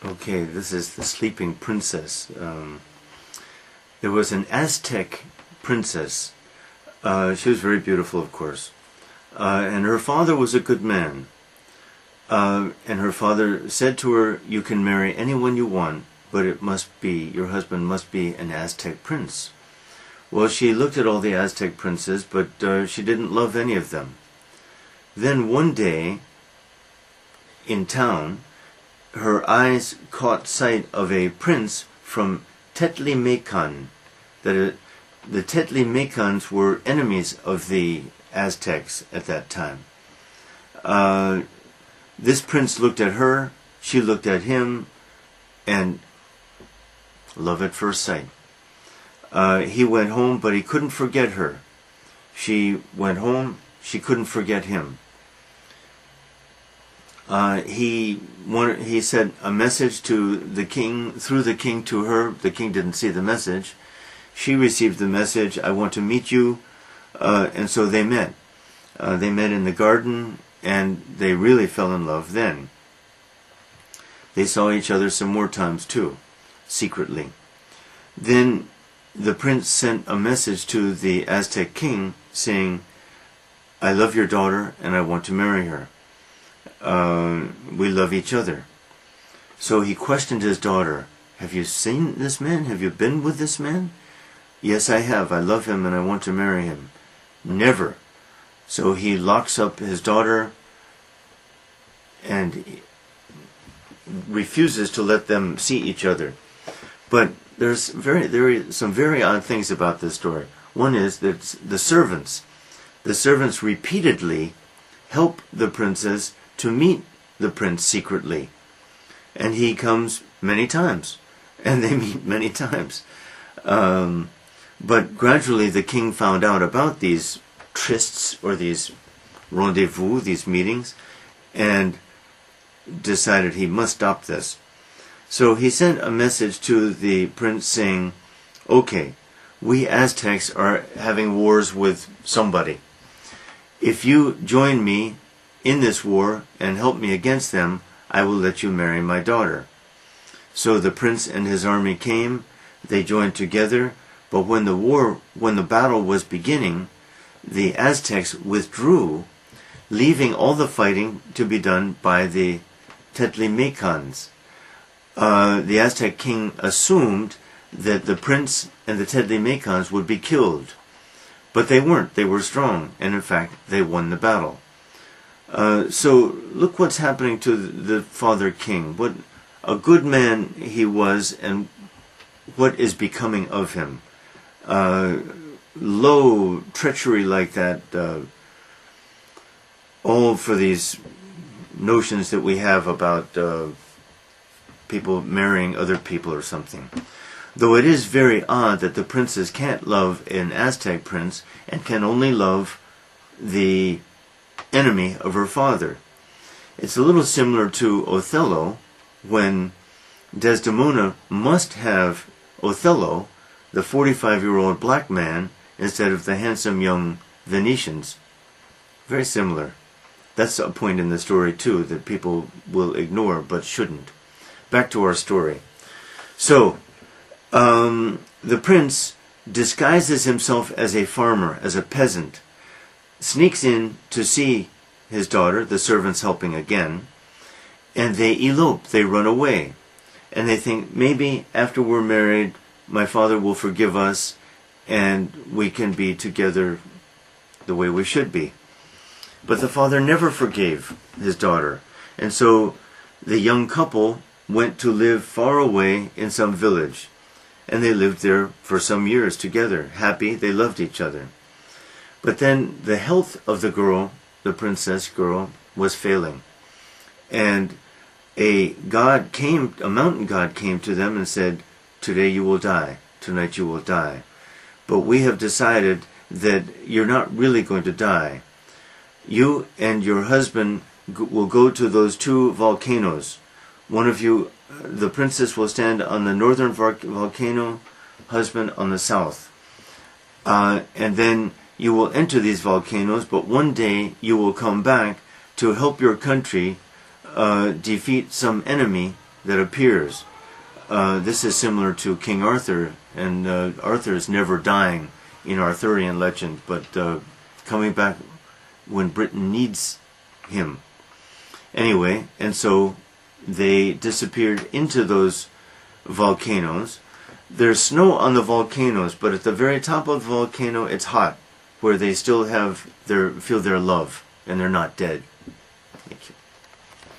Okay, this is The Sleeping Princess. There was an Aztec princess. She was very beautiful, of course. And her father was a good man. And her father said to her, "You can marry anyone you want, but your husband must be an Aztec prince." Well, she looked at all the Aztec princes, but she didn't love any of them. Then one day, in town, her eyes caught sight of a prince from Tetlimecan. The Tetlimecans were enemies of the Aztecs at that time. This prince looked at her, she looked at him, and love at first sight. He went home, but he couldn't forget her. She went home, she couldn't forget him. He sent a message to the king, through the king to her. The king didn't see the message. She received the message, "I want to meet you," and so they met. They met in the garden, and they really fell in love then. They saw each other some more times too, secretly. Then the prince sent a message to the Aztec king saying, "I love your daughter and I want to marry her. We love each other." So he questioned his daughter, "Have you seen this man? Have you been with this man?" "Yes, I have. I love him and I want to marry him." "Never." So he locks up his daughter and refuses to let them see each other. But there are some very odd things about this story. One is that the servants repeatedly help the princess to meet the prince secretly. And he comes many times, and they meet many times. But gradually the king found out about these trysts, or these rendezvous, these meetings, and decided he must stop this. So he sent a message to the prince saying, "Okay, we Aztecs are having wars with somebody. If you join me in this war and help me against them, I will let you marry my daughter." So the prince and his army came, they joined together, but when the battle was beginning, the Aztecs withdrew, leaving all the fighting to be done by the Tetlimecans. The Aztec king assumed that the prince and the Tetlimecans would be killed. But they weren't. They were strong, and in fact, they won the battle. So look what's happening to the father king. What a good man he was, and what is becoming of him. Low treachery like that, all for these notions that we have about people marrying other people or something. Though it is very odd that the princess can't love an Aztec prince and can only love the enemy of her father. It's a little similar to Othello, when Desdemona must have Othello, the 45-year-old black man, instead of the handsome young Venetians. Very similar. That's a point in the story too that people will ignore but shouldn't. Back to our story. So, the prince disguises himself as a farmer, as a peasant, sneaks in to see his daughter, the servants helping again, and they elope, they run away. And they think, maybe after we're married, my father will forgive us and we can be together the way we should be. But the father never forgave his daughter. And so the young couple went to live far away in some village. And they lived there for some years together, happy, they loved each other. But then the health of the girl, the princess girl, was failing. And a mountain god came to them and said, "Today you will die, tonight you will die. But we have decided that you're not really going to die. You and your husband will go to those two volcanoes. One of you, the princess will stand on the northern volcano, husband on the south. And then you will enter these volcanoes, but one day you will come back to help your country defeat some enemy that appears. This is similar to King Arthur, and Arthur is never dying in Arthurian legend, but coming back when Britain needs him. Anyway, and so they disappeared into those volcanoes. There's snow on the volcanoes, but at the very top of the volcano it's hot, where they still have feel their love, and they're not dead. Thank you.